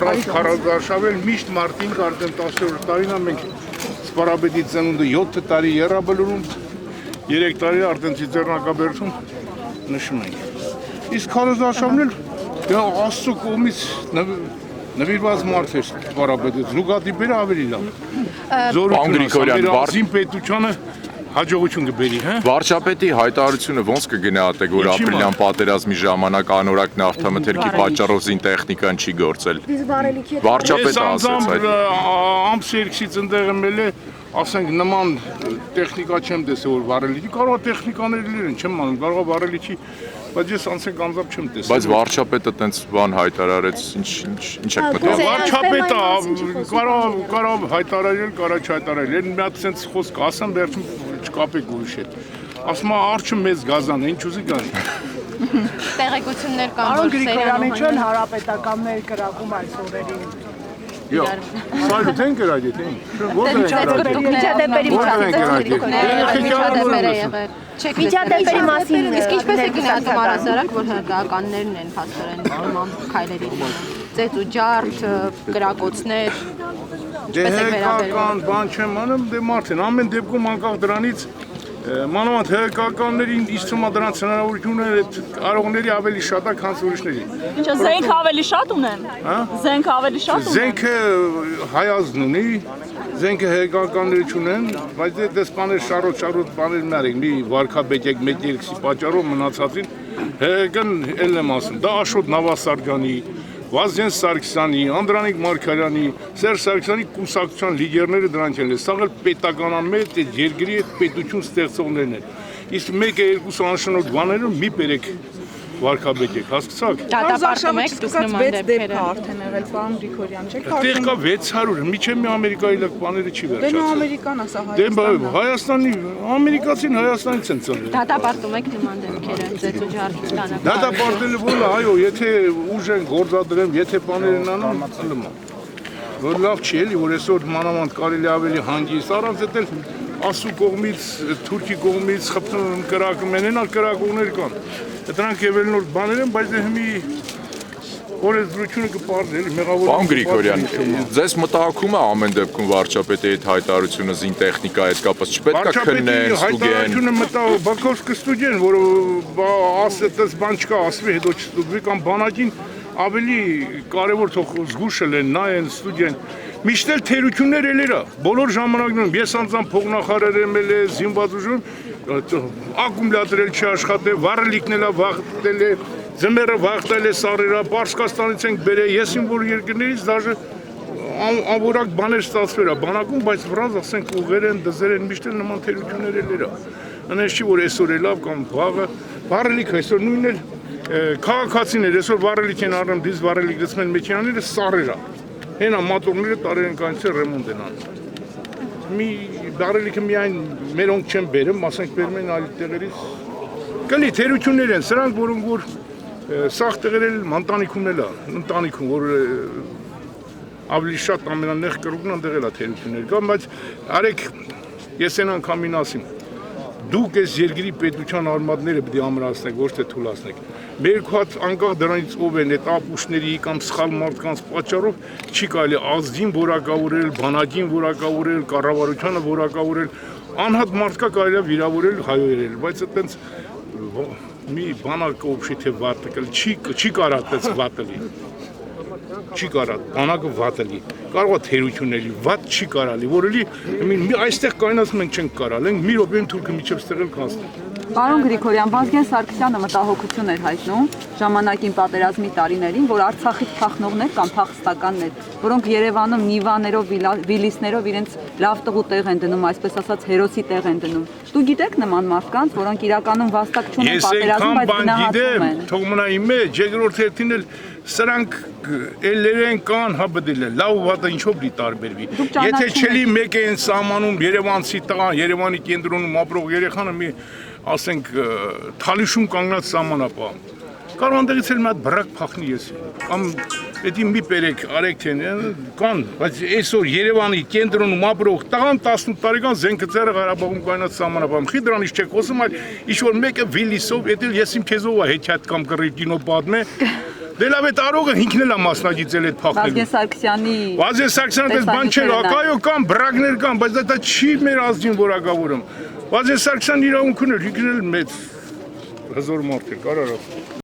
Քարոզարշավել միշտ մարտին արդեն 10-րդ տարին մենք սպարաբետի ծնունդը 7 տարի երաբլուրում 3 տարի արդեն ծիծեռնակաբերդում նշում ենք։ Իսկ քարոզարշավն էլ Աստծո կողմից նվիրված մարդ էր սպարաբետը, զուգադիպերը ավելի լավ։ Զորություն պետությանը հաջողություն կբերի, հա։ Վարչապետի հայտարարությունը ոնց կգնահատեք, որ ապրիլյան պատերազմի ժամանակ անորակ նավթամթերքի պատճառով զինտեխնիկան չի գործել։ Վարչապետը ասաց այդ։ Ամս երկսից ընդեղ եմել է, ասենք նման տեխնիկա չեմ տեսել, որ վարելիքի, կարող է տեխնիկաներներ են, չեմ անում, կարող է վարելիքի, բայց ես անցենք անձամբ չեմ տեսել։ Բայց վարչապետը տենց բան հայտարարեց, ինչ եք մտածում։ Վարչապետը կարող հայտարարել, կարող չհայտարարել, մի հատ սենց խոսք ասեմ, վերջում չկապեք ուրիշ հետ։ Ասում է արջը մեծ գազան է, ինչ ուզի գազի։ Տեղեկություններ կան, որ Գրիգորյանը չեն հարապետականներ կրակում այս օրերին։ Սայլու տեն կրագետ են։ Միջադեպերի մասին։ Իսկ ինչպես է գնահատում առհասարակ, որ հրամանատարներն են փաստորեն նման քայլերի ծեծ ու ջարդ, կրակոցներ, Դեհեկական բան չեմ անում, դե մարդ են, ամեն դեպքում անկախ դրանից մանավանդ հեղեկականներին իստում դրանց հնարավորությունները արողների ավելի շատ է, քան ուրիշների։ Ինչը զենք ավելի շատ ունեն։ Զենք ավելի շատ ունեն։ Զենքը հայազն ունի, զենքը հեղեկանները չունեն, բայց դες բաներ շարոտ բաներ մերեք, մի վարկաբեկեք 1-2-ի պատճառով մնացածին հեղեկան էլ եմ ասում, դա Աշոտ Նավասարգյանի, Վազգեն Սարգսյանի, Անդրանիկ Մարգարյանի, Սերժ Սարգսյանի կուսակցության լիդերները դրանք են, սա էլ պետականամետ երկրի հետ պետություն ստեղծողներն են։ Իսկ 1-2 անշնորհ բաները մի բերեք վարկաբեկեք, հասկացաք։ Դատապարտում եք դուք նման դեպքերը։ Արդեն եղել պարոն Գրիգորյան, չէ՞։ Այդտեղ կա 600, միջև մի ամերիկայի լավ բաները չի Դե վերջացել։ Ամերիկան ասա Դե Հայաստանի, ամերիկացին Հայաստանից են ծնվել։ Դատապարտում եք նման դեպքերը, ծեծ ու ջարդի ստանալը։ Դատապարտելը ո՞ր է, այո, եթե ուժ են գործադրեմ, եթե բաներ են անում, ըլմ։ Որ լավ չի էլի, որ այսօր մանավանդ կարելի ավելի հանգիստ, առանց էլ Ասու կողմից, Թուրքի կողմից խփում կրակում են, այնալ կրակողներ կան։ Դրանք եւելնոր բաներ են, բայց դե հիմի օրենսդրությունը կպարզի, էլի մեղավոր։ Պարոն Գրիգորյան, ձեզ մտահոգում է ամեն դեպքում վարչապետի այդ հայտարարությունը զինտեխնիկա հետ կապված, չպետք է քննեն, ստուգեն։ Հայտարարությունը մտահոգ Բաքովսկի ստուգեն, որ ասես բան չկա, ասվի հետո չստուգվի կամ բանակին ավելի կարևոր թող զգուշը լեն, նայեն, ստուգեն։ Միշտ էլ թերություններ ելերա, բոլոր ժամանակներում, ես անձամբ փողնախարար եմ էլ է, զինված ուժում, ակումուլյատոր էլ չի աշխատել, վառելիքն էլ վախտել է, ձմեռը վախտել է սարերա, Պարսկաստանից ենք բերել, ես իմ որ երկրներից դաժե անորակ բաներ ստացվել է բանակում, բայց վրազ ասենք ուղեր են, դզեր են, միշտ էլ նման թերություններ ելերա։ Անես չի, որ այսօր է լավ կամ վաղը, վառելիքը այսօր նույնն էլ քաղաքացիներ, այսօր վառելիք են առնում, դիզ վառելիք դծմեն մեքենաները սարերա։ Հենա մատորները տարերեն կանցի ռեմոնտ են անում։ Մի վառելիքը միայն մերոնք չեն բերում, ասենք բերում են այլ տեղերից։ Կլի թերություններ են, սրանք որոնք որ սաղ տեղեր էլ ընտանիքում էլ է, ընտանիքում, որ ավելի շատ ամենանեղ կրուկն ընդեղ էլ է թերություններ կան, բայց արեք ես են անգամին ասիմ, դուք այս երկրի պետության արմատները պիտի ամրացնեք, ոչ թե թուլացնեք։ Մեր քոած անկախ դրանից ով են այդ ապուշների կամ սխալ մարդկանց պատճառով չի կարելի ազգին որակավորել, բանակին որակավորել, կառավարությանը որակավորել, անհատ մարդկա կարելի է վիրավորել, հայոյել, բայց այտենց մի բանակը օբշի թե վատը չի կարա այդպես վատելի։ Չի կարա, բանակը վատելի, կարող է թերություն էլի, վատ չի կարալի, որ էլի այստեղ կայնած մենք չենք կարալ, ենք մի րոպեում թուրքը միջև ստեղել կանցնել։ Պարոն Գրիգորյան, Վազգեն Սարգսյանը մտահոգություն էր հայտնում ժամանակին պատերազմի տարիներին, որ Արցախից փախնողներ կամ փախստականներ, որոնք Երևանում նիվաներով, վիլիսներով իրենց լավ տղու տեղ են դնում, այսպես ասած հերոսի տեղ են դնում։ Դուք գիտեք նման մարդկանց, որոնք իրականում վաստակ չունեն պատերազմում, բայց գնահատվում են։ Թող մնա իմ մեջ, երկրորդ հերթին էլ սրանք էլերեն կան, հա բդել է, լավ ու վատը ինչով լի տարբերվի։ Եթե չելի մեկ են սահմանում Երևանցի տղան, Երևանի կենտրոնում ապրող երեխանը մի ասենք թալիշում կանգնած սահմանապահ։ Կարող անդեղից էլ մի հատ բրակ փախնի ես։ Կամ պետք է մի բերեք, արեք թե կան, բայց այսօր Երևանի կենտրոնում ապրող տղան 18 տարեկան Զենքծերը Ղարաբաղում կայնած սահմանապահում։ Խի դրանից չեք խոսում, այլ ինչ որ մեկը Վիլիսով, դա ես իմ քեզով հեչիաթ կամ կռի կինո պատմե։ Դե լավ է տարողը ինքն էլ է մասնագիտել այդ փախնելու։ Վազգեն Սարգսյանի այդպես բան չէ, ակայո կան, բրագներ կան, բայց դա չի մեր ազգին որակավորում։ Վազգեն Սարգսյանը իրավունք ուներ, ինքն էլ մեծ հզոր մարդ է, կարար ասել։